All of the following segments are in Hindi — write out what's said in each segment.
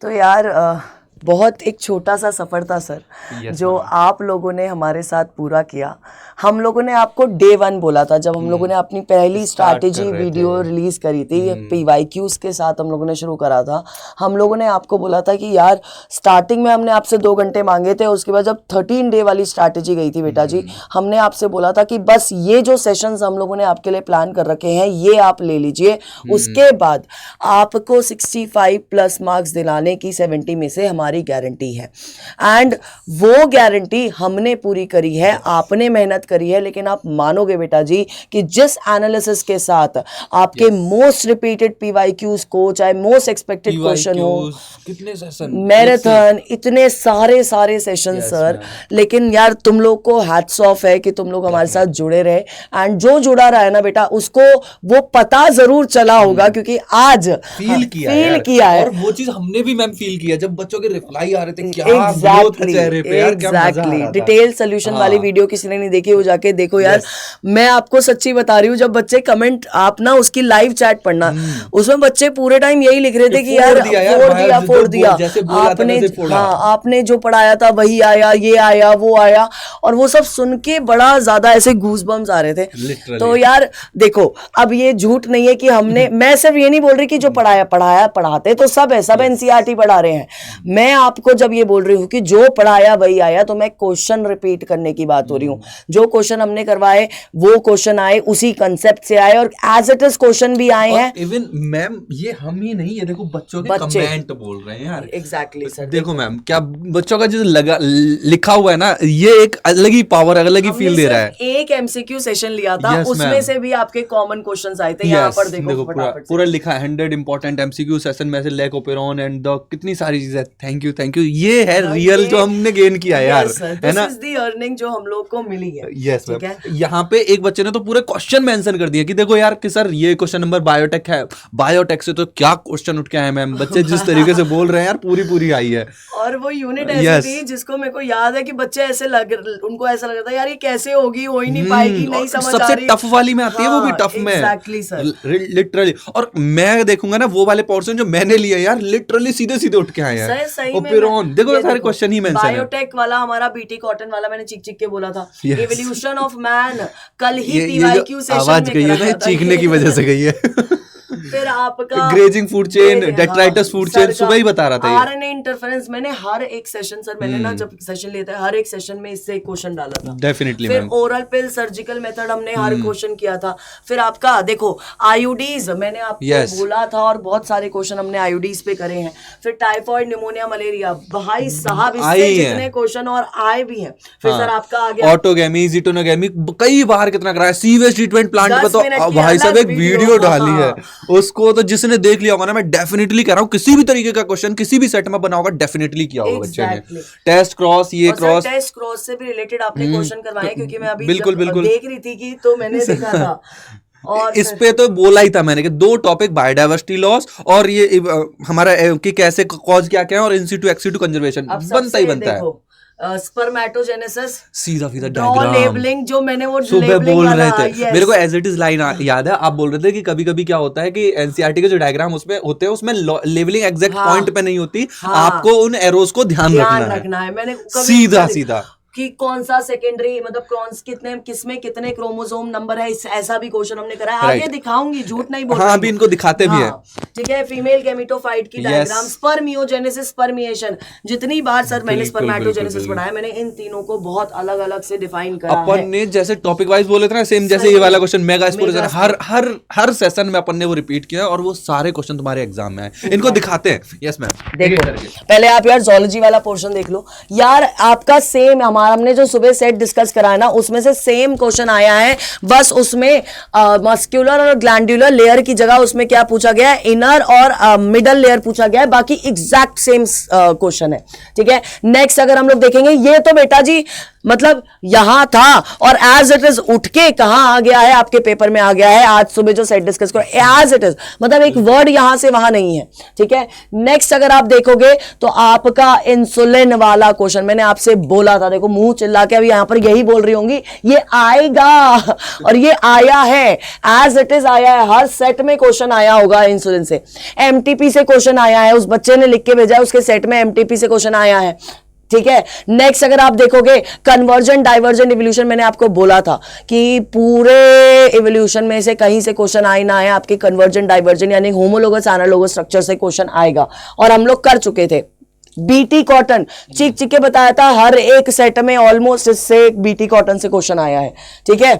तो यार बहुत एक छोटा सा सफ़र था सर, जो आप लोगों ने हमारे साथ पूरा किया। हम लोगों ने आपको डे 1 बोला था जब हम लोगों ने अपनी पहली स्ट्रैटेजी वीडियो रिलीज करी थी, PYQs के साथ हम लोगों ने शुरू करा था। हम लोगों ने आपको बोला था कि यार स्टार्टिंग में हमने आपसे 2 घंटे मांगे थे, उसके बाद जब 13 डे वाली स्ट्रैटेजी गई थी बेटा जी, हमने आपसे बोला था कि बस ये जो सेशंस हम लोगों ने आपके लिए प्लान कर रखे हैं ये आप ले लीजिए, उसके बाद आपको 65+ मार्क्स दिलाने की 70 में से हमारी गारंटी है। एंड वो गारंटी हमने पूरी करी है, आपने मेहनत करी है, लेकिन आप मानोगे बेटा जी कि जिस एनालिसिस के साथ आपके मोस्ट रिपीटेड PYQs को, चाहे मोस्ट एक्सपेक्टेड क्वेश्चन हो, कितने सेशन, मैराथन, इतने सारे सेशन सर, लेकिन यार तुम लोग को हैट्स ऑफ है कि तुम लोग हमारे साथ जुड़े रहे। एंड जो जुड़ा रहा है ना बेटा, उसको वो पता जरूर चला होगा, क्योंकि आज फील किया है। और वो चीज हमने भी मैम फील किया जब बच्चों के रिप्लाई आ रहे थे, क्या ग्रोथ चेहरे पे यार, क्या मजा आ रहा था। डिटेल सोल्यूशन वाली वीडियो किसी ने नहीं देखी, वो जाके देखो यार। मैं आपको सच्ची बता रही हूँ, जब बच्चे कमेंट, आप ना उसकी लाइव चैट पढ़ना, उसमें बच्चे पूरे टाइम यही लिख रहे थे कि यार फोड़ दिया आपने, हाँ आपने जो पढ़ाया था वही आया, ये आया, वो आया, और वो सब सुन के बड़ा ज्यादा ऐसे गूज़बम्स आ रहे थे। तो यार देखो, अब ये झूठ नहीं है कि हमने, मैं सिर्फ ये नहीं बोल रही कि जो पढ़ाते तो सब है, सब NCERT पढ़ा रहे हैं। मैं आपको जब ये बोल रही हूँ कि जो पढ़ाया वही आया, तो मैं क्वेश्चन रिपीट करने की बात हो रही हूँ। जो क्वेश्चन हमने करवाए वो क्वेश्चन आए, उसी कंसेप्ट से आए, और एज इट इज क्वेश्चन भी आए हैं। इवन मैम ये हम ही नहीं, ये देखो बच्चों के कमेंट बोल रहे हैं यार। एग्जैक्टली सर, देखो मैम क्या बच्चों का जो लिखा हुआ है ना, ये एक अलग ही पावर, अलग ही फील दे रहा है। एक MCQ सेशन लिया था, उसमें से भी आपके कॉमन क्वेश्चंस आए थे। यहाँ पर देखो पूरा लिखा है 100 इंपॉर्टेंट MCQ सेशन में से लैक ओपेरॉन एंड द कितनी सारी चीजें। थैंक यू ये है रियल जो हमने गेन किया है यार, है ना, दिस इज द अर्निंग जो हम लोग को मिली है। Yes ma'am. यहाँ पे एक बच्चे ने तो पूरे क्वेश्चन मेंशन कर दिया कि देखो यार कि सर ये क्वेश्चन नंबर बायोटेक है, बायोटेक से तो क्या क्वेश्चन उठ के आए मैम। बच्चे जिस तरीके से बोल रहे हैं यार, पूरी आई है। और वो यूनिट ऐसी थी जिसको मेरे को याद है कि बच्चे ऐसे उनको ऐसा लग रहा था यार ये कैसे होगी, हो ही नहीं पाएगी, नहीं समझ आ रही। सबसे टफ वाली में आती है वो भी टफ में, एग्जैक्टली सर, लिटरली। और मैं देखूंगा ना वो वाले पोर्शन जो मैंने लिया यार, लिटरली सीधे उठ के आए हैं। ओपेरॉन देखो सारे क्वेश्चन ही मेंशन है। बायोटेक वाला हमारा BT कॉटन वाला मैंने चीख के बोला था। एवोल्यूशन ऑफ मैन कल ही PYQ सेशन में आवाज गई है ना, चीखने की वजह से गई है। फिर आपका grazing food chain, detritus food chain, सुबह ही बता रहा था। RNA इंटरफेरेंस, मैंने हर एक सेशन सर, मैंने ना जब सेशन लेता है हर एक सेशन में इससे क्वेश्चन डाला था डेफिनेटली। फिर ओरल पिल, सर्जिकल मेथड हमने हर क्वेश्चन किया था। फिर आपका देखो IUDs मैंने आपको बोला था, और बहुत सारे क्वेश्चन हमने IUDs पे करे हैं। फिर टाइफाइड, निमोनिया, मलेरिया, भाई साहब इससे जितने क्वेश्चन और आए भी हैं। फिर सर आपका आ गया ऑटोगेमी, जीटोनोगेमी, कई बार कितना कराया। सीवेज ट्रीटमेंट प्लांट पे तो भाई साहब एक वीडियो डाली है, उसको तो जिसने देख लिया होगा ना, मैं डेफिनेटली कह रहा हूँ किसी भी तरीके का क्वेश्चन किसी भी सेट में बना होगा, डेफिनेटली किया होगा बच्चे ने। टेस्ट क्रॉस, ये क्रॉस, टेस्ट क्रॉस से भी रिलेटेड आपने क्वेश्चन करवाए, क्योंकि मैं अभी बिल्कुल देख रही थी कि तो मैंने देखा था। और इस पे तो बोला ही था मैंने कि 2 टॉपिक, बायोडाइवर्सिटी लॉस और ये हमारा कि कैसे कॉज क्या है, और इन-सिटू एक्स-सिटू कंजर्वेशन बनता ही बनता है। स्पर्मेटोजेनेसिस, सीधा डायग्राम, लेबलिंग जो मैंने वो सुबह बोल रहे थे, मेरे को एज इट इज लाइन याद है। आप बोल रहे थे कि कभी क्या होता है कि NCERT के जो डायग्राम उसमें होते हैं, उसमें लेबलिंग एग्जैक्ट पॉइंट पे नहीं होती, आपको उन एरोज को ध्यान रखना है। मैंने सीधा कि कौन सा सेकेंडरी, मतलब किसमें कितने क्रोमोसोम नंबर है, ऐसा भी क्वेश्चन हमने करा है। आगे दिखाऊंगी, झूठ नहीं बोल रही। हाँ, अभी इनको दिखाते भी हैं। ठीक है, फीमेल गेमेटोफाइट की डायग्राम, स्पर्मियोजेनेसिस, स्पर्मिएशन, जितनी बार सर मैंने स्पर्मेटोजेनेसिस पढ़ाया, मैंने इन तीनों को बहुत अलग अलग से डिफाइन करा है। अपन ने जैसे टॉपिक वाइज बोले थे ना, सेम जैसे ये वाला क्वेश्चन मेगास्पोरेशन, हर सेशन में अपन ने वो रिपीट किया, और वो सारे क्वेश्चन तुम्हारे एग्जाम में आए। इनको दिखाते हैं। यस मैम, देखो पहले आप यार ज़ूलॉजी वाला पोर्शन देख लो यार, आपका सेम हमने जो सुबह सेट डिस्कस करा है ना, उसमें से सेम क्वेश्चन आया है, बस उसमें मस्कुलर और ग्लैंडुलर लेयर की जगह उसमें क्या पूछा गया है, इनर और मिडल लेयर पूछा गया है, बाकी एग्जैक्ट सेम क्वेश्चन है। ठीक है, नेक्स्ट अगर हम लोग देखेंगे, ये तो बेटा जी मतलब यहां था और एज इट इज उठ के कहां आ गया है, आपके पेपर में आ गया है आज सुबह जो सेट डिस्कस करो, एज इट इज, मतलब एक वर्ड यहां से वहां नहीं है, ठीक है। नेक्स्ट अगर आप देखोगे तो आपका इंसुलिन वाला क्वेश्चन, मैंने आपसे बोला था, देखो मुंह चिल्ला के अभी यहां पर यही बोल रही होंगी, ये आएगा और ये आया है, एज इट इज आया है, हर सेट में क्वेश्चन आया होगा इंसुलिन से, एमटीपी से क्वेश्चन आया है, उस बच्चे ने लिख के भेजा है, उसके सेट में एमटीपी से क्वेश्चन आया है, ठीक है। नेक्स्ट अगर आप देखोगे कन्वर्जेंट डाइवर्जेंट इवोल्यूशन, मैंने आपको बोला था कि पूरे इवोल्यूशन में से कहीं से क्वेश्चन आए ना आए, आपके कन्वर्जेंट डाइवर्जेंट यानी होमोलोगस एनालोगस स्ट्रक्चर से क्वेश्चन आएगा, और हम लोग कर चुके थे। बीटी कॉटन चिक चिक के बताया था, हर एक सेट में ऑलमोस्ट इससे बीटी कॉटन से क्वेश्चन आया है, ठीक है।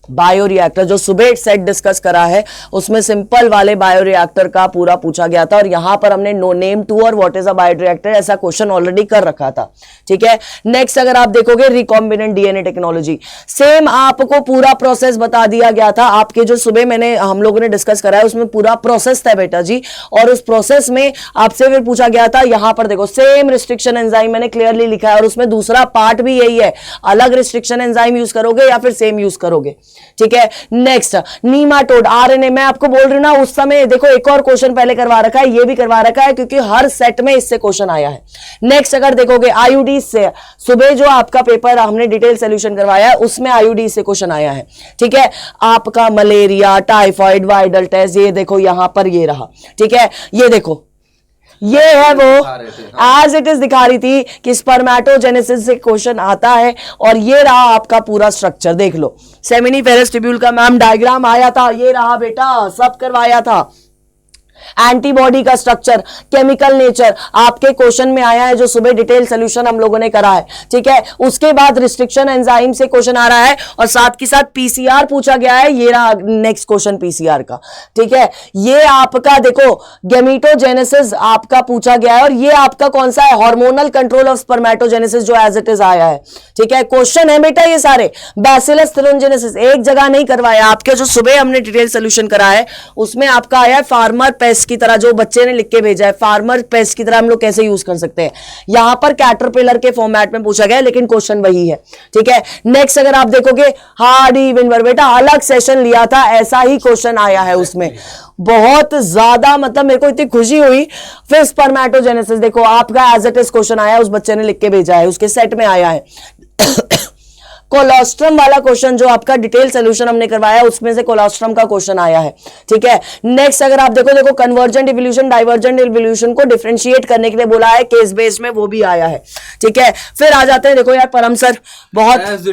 बायोरिएक्टर जो सुबह सेट डिस्कस करा है उसमें सिंपल वाले बायोरिएक्टर का पूरा पूछा गया था, और यहां पर हमने नो नेम टू और व्हाट इज अ बायोरिएक्टर ऐसा क्वेश्चन ऑलरेडी कर रखा था, ठीक है। नेक्स्ट अगर आप देखोगे रिकॉम्बिनेंट डीएनए टेक्नोलॉजी, सेम आपको पूरा प्रोसेस बता दिया गया था, आपके जो सुबह मैंने हम लोगों ने डिस्कस करा है उसमें पूरा प्रोसेस था बेटा जी, और उस प्रोसेस में आपसे फिर पूछा गया था, यहां पर देखो सेम रिस्ट्रिक्शन एंजाइम मैंने क्लियरली लिखा है, और उसमें दूसरा पार्ट भी यही है, अलग रिस्ट्रिक्शन एंजाइम यूज करोगे या फिर सेम यूज करोगे, ठीक है। नेक्स्ट नीमाटोड आरएनए, मैं आपको बोल रही हूं ना उस समय देखो एक और क्वेश्चन पहले करवा रखा है, ये भी करवा रखा है क्योंकि हर सेट में इससे क्वेश्चन आया है। नेक्स्ट अगर देखोगे आईयूडी से, सुबह जो आपका पेपर हमने डिटेल सॉल्यूशन करवाया है उसमें आईयूडी से क्वेश्चन आया है, ठीक है। आपका मलेरिया, टाइफाइड, वाइडल टेस्ट, ये देखो यहां पर ये रहा, ठीक है। ये देखो ये है वो एज इट इज दिखा रही थी कि स्पर्मेटोजेनेसिस से क्वेश्चन आता है, और ये रहा आपका पूरा स्ट्रक्चर, देख लो सेमिनिफेरस ट्यूब्यूल का मैम डायग्राम आया था, ये रहा बेटा, सब करवाया था। एंटीबॉडी का स्ट्रक्चर, केमिकल नेचर आपके क्वेश्चन में आया है जो सुबह डिटेल सॉल्यूशन हम लोगों ने करा है, ठीक है। उसके बाद रिस्ट्रिक्शन एंजाइम से क्वेश्चन आ रहा है, और साथ के साथ पीसीआर पूछा गया है, ये रहा नेक्स्ट क्वेश्चन पीसीआर का, ठीक है। ये आपका देखो गैमेटोजेनेसिस आपका पूछा गया है, और ये आपका कौन सा है, हार्मोनल कंट्रोल ऑफ स्पर्मेटोजेनेसिस जो एज इट इज आया है, ठीक है। क्वेश्चन है बेटा ये सारे, बैसिलस थ्यूरोजेनेसिस एक जगह नहीं करवाया, आपके जो सुबह हमने डिटेल सॉल्यूशन करा है उसमें आपका आया है फार्मर पेस्ट की तरह, जो बच्चे ने लिख के भेजा है, फार्मर पेस्ट की तरह हम लोग कैसे यूज कर सकते हैं, यहां पर कैटरपिलर के फॉर्मेट में पूछा गया है, लेकिन क्वेश्चन वही है, ठीक है। नेक्स्ट अगर आप देखोगे हार्डी विनवर, बेटा अलग सेशन लिया था, ऐसा ही क्वेश्चन आया है उसमें, बहुत ज्यादा, मतलब मेरे को इतनी खुशी हुई। फिर स्पर्मेटोजेनेसिस देखो आपका एज इट इज क्वेश्चन आया है, उस बच्चे ने लिख के भेजा है, उसके सेट में आया है। कोलोस्ट्रम वाला क्वेश्चन जो आपका डिटेल सॉल्यूशन हमने करवाया उसमें से कोलोस्ट्रम का क्वेश्चन आया है, ठीक है। नेक्स्ट अगर आप देखो कन्वर्जेंट इवोल्यूशन डाइवर्जेंट इवोल्यूशन को डिफरेंशिएट करने के लिए बोला है केस बेस में, वो भी आया है, ठीक है। फिर आ जाते हैं, देखो यार परम सर बहुत एज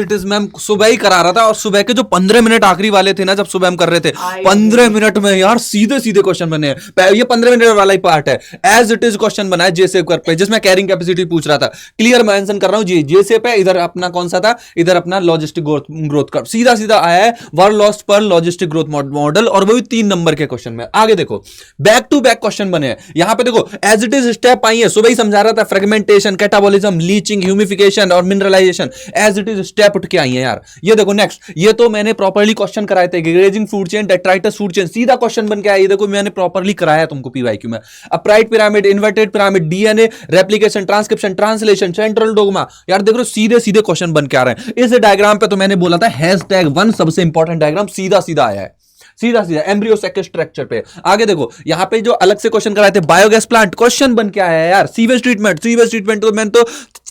इट इज मैम सुबह ही करा रहा था, और सुबह के जो 15 मिनट आखिरी वाले थे ना जब सुबह हम कर रहे थे, 15 मिनट में यार सीधे सीधे क्वेश्चन बने हैं, ये 15 मिनट वाला ही पार्ट है, एज इट इज क्वेश्चन बना है जेसेप कर पे, जिसमें कैरिंग कैपेसिटी पूछ रहा था, क्लियर मेंशन कर रहा हूं जी, जेसेप है, इधर अपना कौन सा था, इधर अपना लॉजिस्टिक ग्रोथ कर्व, सीधा सीधा आया है वर्ल्ड लॉस्ट पर लॉजिस्टिक ग्रोथ मॉडल, और वो भी 3 नंबर के क्वेश्चन में। आगे देखो बैक टू बैक क्वेश्चन बने हैं, यहां पे देखो एज इट इज स्टेप आई है, सुबह ही समझा रहा था, फ्रेगमेंटेशन, कैटाबॉलिज्म, लीचिंग, ह्यूमिफिकेशन और mineralization, as it is step उठ के आई है यार। ये देखो नेक्स्ट, ये तो मैंने प्रॉपर्ली क्वेश्चन कराए थे, grazing food chain, detritus food chain, सीधा क्वेश्चन बन के आया, ये देखो मैंने प्रॉपर्ली कराया तुमको पीवाईक्यू में। Upright pyramid, inverted pyramid, DNA replication, transcription, translation, central dogma, यार देखो सीधे सीधे क्वेश्चन बन के आ रहे हैं। इस डायग्राम पे तो मैंने बोला था #1 सबसे इंपॉर्टेंट डायग्राम, सीधा सीधा आया है, सीधा सीधा एम्ब्रियो सेक स्ट्रक्चर पे। आगे देखो यहां पे जो अलग से क्वेश्चन कराए थे बायोगैस प्लांट, क्वेश्चन बन के आया है यार। सीवेज ट्रीटमेंट तो मैंने तो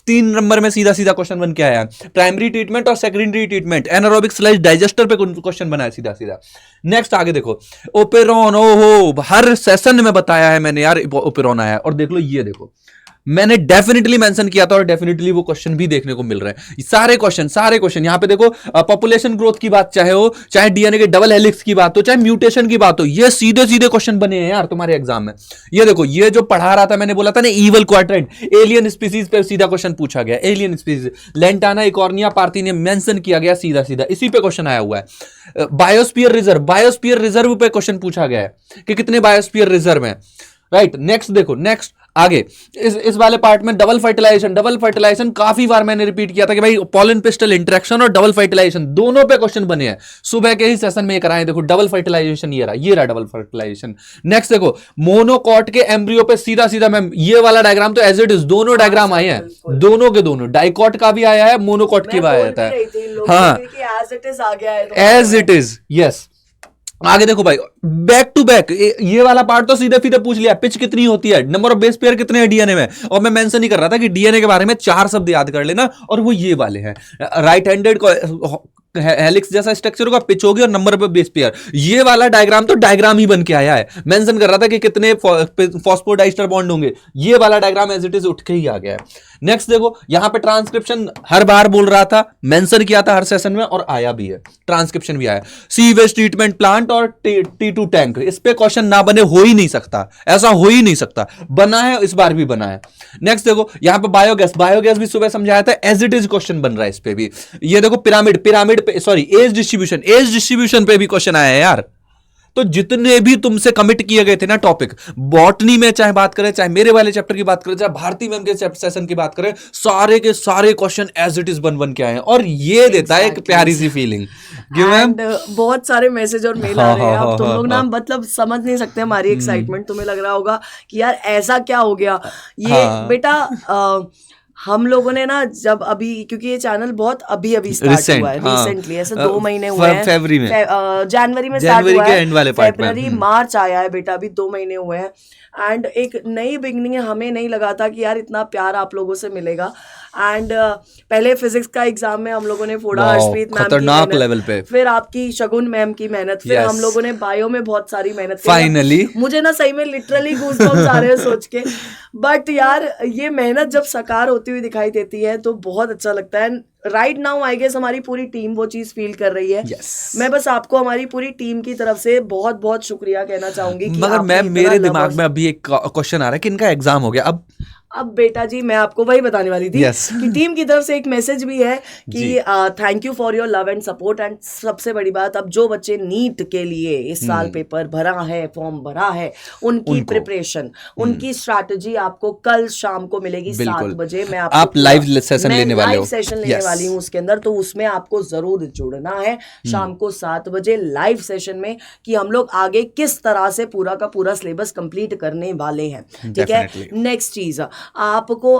3 नंबर में सीधा सीधा क्वेश्चन बन के आया है। प्राइमरी ट्रीटमेंट और secondary treatment, anaerobic slice digester पे क्वेश्चन बना है सीधा सीधा। नेक्स्ट आगे देखो ओपेरॉन, ओहो हर सेशन में बताया है मैंने यार, ओपेरॉन आया है। और देख लो ये देखो मैंने डेफिनेटली मेंशन किया था, और डेफिनेटली वो क्वेश्चन भी देखने को मिल रहे हैं, सारे क्वेश्चन यहां पे देखो। पॉपुलेशन ग्रोथ की बात चाहे हो, चाहे डीएनए के डबल हेलिक्स की बात हो, चाहे म्यूटेशन की बात हो, ये सीधे सीधे क्वेश्चन बने हैं यार तुम्हारे एग्जाम में। ये देखो ये जो पढ़ा रहा था मैंने बोला था ना ईवल क्वाड्रेंट, एलियन स्पीसीज पे सीधा क्वेश्चन पूछा गया, alien species lantana, Eichhornia, पार्थिनियम mention किया गया सीधा सीधा, इसी पे क्वेश्चन आया हुआ है। बायोस्फीयर रिजर्व पे क्वेश्चन पूछा गया है कि कितने बायोस्फीयर रिजर्व है, राइट। नेक्स्ट देखो नेक्स्ट आगे इस वाले पार्ट में डबल फर्टिलाइजेशन काफी बार मैंने रिपीट किया था कि भाई पॉलन पिस्टल इंटरेक्शन और डबल फर्टिलाइजेशन दोनों पे क्वेश्चन बने हैं, सुबह के ही सेशन में ये कराए। देखो डबल फर्टिलाइजेशन ये रहा डबल फर्टिलाइजेशन। नेक्स्ट देखो मोनोकॉट के एम्ब्रियो पे सीधा सीधा मैम ये वाला डायग्राम तो एज इट इज दोनों डायग्राम आए हैं, दोनों के दोनों, डाइकॉट का भी आया है, मोनोकॉट की भी आया था। हाँ एज इट इज यस। आगे देखो भाई बैक टू बैक ये वाला पार्ट तो सीधे सीधे पूछ लिया, पिच कितनी होती है, नंबर ऑफ बेस पेयर कितने हैं डीएनए में, और मैं मेंशन नहीं कर रहा था कि डीएनए के बारे में 4 शब्द याद कर लेना, और वो ये वाले हैं राइट हैंडेड हेलिक्स जैसा स्ट्रक्चर होगा, पिच होगी और नंबर ऑफ बेस पेयर। ये वाला डायग्राम तो डायग्राम ही बन के आया है, मेंशन कर रहा था कि कितने फॉस्फोडाइस्टर बॉन्ड होंगे, ये वाला डायग्राम एज इट इज उठ के ही आ गया है। नेक्स्ट देखो यहां पे ट्रांसक्रिप्शन हर बार बोल रहा था, मेंशन किया था हर सेशन में और आया भी है, ट्रांसक्रिप्शन भी आया। सी वेस्ट ट्रीटमेंट प्लांट और T2 टैंक, इस पे क्वेश्चन ना बने हो ही नहीं सकता, ऐसा हो ही नहीं सकता, बना है इस बार भी बना है। नेक्स्ट देखो यहां पे बायोगैस भी सुबह समझाया था, एज इट इज क्वेश्चन बन रहा है इस पे भी। ये देखो पिरामिड पे सॉरी एज डिस्ट्रीब्यूशन पे भी क्वेश्चन आया है यार। तो जितने भी तुमसे कमिट किए गए थे ना टॉपिक, बॉटनी में चाहे बात करें, चाहे मेरे वाले चैप्टर की बात करें, चाहे भारती मैम के सेशन की बात करें, सारे के सारे क्वेश्चन एज इट इज बन के आए हैं, और ये देता है एक प्यारी सी फीलिंग। बहुत सारे मैसेज और मेल आ रहे हैं, अब तुम लोग ना मतलब समझ नहीं सकते हमारी एक्साइटमेंट। तुम्हें लग रहा होगा कि यार ऐसा क्या हो गया ये बेटा। हम लोगों ने ना जब अभी, क्योंकि ये चैनल बहुत अभी स्टार्ट हुआ है रिसेंटली, ऐसे 2 महीने हुए हैं, फरवरी में जनवरी में स्टार्ट हुआ है, फरवरी मार्च आया है बेटा, अभी 2 महीने हुए हैं। एंड एक नई बिगनिंग है, हमें नहीं लगा था कि यार इतना प्यार आप लोगों से मिलेगा। एंड पहले फिजिक्स का एग्जाम में हम लोगों ने फोड़ा हर्षप्रीत मैम खतरनाक लेवल पे, फिर आपकी शगुन मैम की मेहनत, फिर हम लोगों ने बायो में बहुत सारी मेहनत की। फाइनली मुझे ना सही में लिटरली गूज़बम्स आ रहे हैं सोच के, बट यार ये मेहनत जब साकार होती हुई दिखाई देती है तो बहुत अच्छा लगता है। राइट नाउ आई गेस हमारी पूरी टीम वो चीज फील कर रही है। मैं बस आपको हमारी पूरी टीम की तरफ से बहुत बहुत शुक्रिया कहना चाहूंगी। मगर मैम मेरे दिमाग में अभी एक क्वेश्चन आ रहा है कि इनका एग्जाम हो गया, अब बेटा जी मैं आपको वही बताने वाली थी कि टीम की तरफ से एक मैसेज भी है कि thank you for your love and support. And सबसे बड़ी बात, अब जो बच्चे नीट के लिए इस साल पेपर भरा है, फॉर्म भरा है, उनकी प्रिपरेशन, उनकी स्ट्रैटेजी आपको कल शाम को मिलेगी 7 बजे। मैं आप लाइव सेशन लेने वाले हो, लाइव सेशन लेने वाली हूँ उसके अंदर, तो उसमें आपको जरूर जुड़ना है शाम को 7 बजे लाइव सेशन में, कि हम लोग आगे किस तरह से पूरा का पूरा सिलेबस कंप्लीट करने वाले हैं। ठीक है। नेक्स्ट चीज, आपको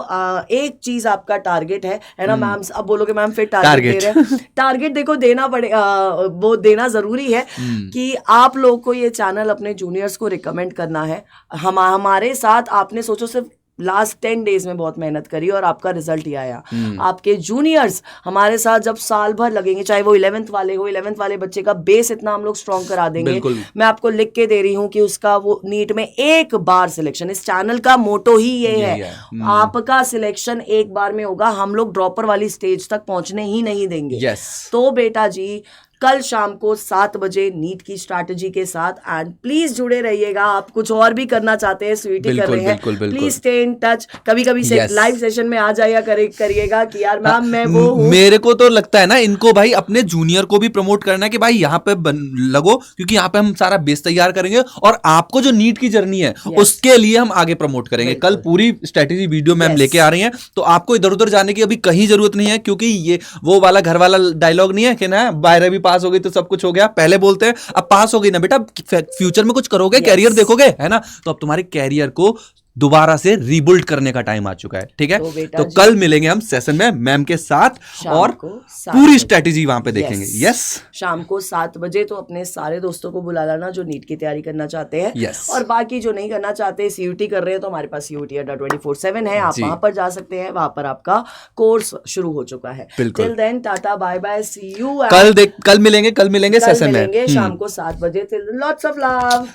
एक चीज आपका टारगेट है ना मैम। अब बोलोगे मैम फिर टारगेट दे रहे हैं, टारगेट देखो देना पड़ेगा, वो देना जरूरी है कि आप लोग को ये चैनल अपने जूनियर्स को रिकमेंड करना है। हमारे साथ आपने सोचो सिर्फ लास्ट 10 डेज में बहुत मेहनत करी और आपका रिजल्ट ही आया। आपके जूनियर्स हमारे साथ जब साल भर लगेंगे, चाहे वो 11th वाले हो, 11th वाले बच्चे का बेस इतना हम लोग स्ट्रॉन्ग करा देंगे। मैं आपको लिख के दे रही हूँ कि उसका वो नीट में एक बार सिलेक्शन, इस चैनल का मोटो ही ये है, आपका सिलेक्शन एक बार में होगा। हम लोग ड्रॉपर वाली स्टेज तक पहुंचने ही नहीं देंगे। तो बेटा जी कल शाम को 7 बजे नीट की स्ट्रैटेजी के साथ, एंड प्लीज जुड़े रहिएगा। आप कुछ और भी करना चाहते हैं, स्वीटी कर रहे हैं, प्लीज स्टे इन टच। कभी कभी लाइव सेशन में आ जाइए करिएगा कि यार मैम मैं वो हूं। मेरे को तो लगता है ना इनको भाई अपने जूनियर को भी प्रमोट करना है कि भाई यहाँ पे लगो, क्योंकि यहाँ पे हम सारा बेस तैयार करेंगे और आपको जो नीट की जर्नी है उसके लिए हम आगे प्रमोट करेंगे। कल पूरी स्ट्रैटेजी वीडियो मैम लेके आ रही है, तो आपको इधर उधर जाने की अभी कहीं जरूरत नहीं है, क्योंकि ये वो वाला घर वाला डायलॉग नहीं है कि ना बाहर भी पास हो गई तो सब कुछ हो गया। पहले बोलते हैं अब पास हो गई ना बेटा, फ्यूचर में कुछ करोगे, कैरियर देखोगे, है ना। तो अब तुम्हारे कैरियर को दोबारा से रीबिल्ड करने का टाइम आ चुका है। ठीक है, तो कल मिलेंगे हम सेशन में मैम के साथ और पूरी स्ट्रेटेजी वहां पे देखेंगे। यस, शाम को 7 बजे। तो अपने सारे दोस्तों को बुला लाना जो नीट की तैयारी करना चाहते हैं, और बाकी जो नहीं करना चाहते, सीयूटी कर रहे हैं, तो हमारे पास सीयूटी अड्डा 24/7 है, आप वहां पर जा सकते हैं। वहां पर आपका कोर्स शुरू हो चुका है। Till then tata bye bye, see you. कल मिलेंगे सेशन में शाम को 7 बजे। Lots of love.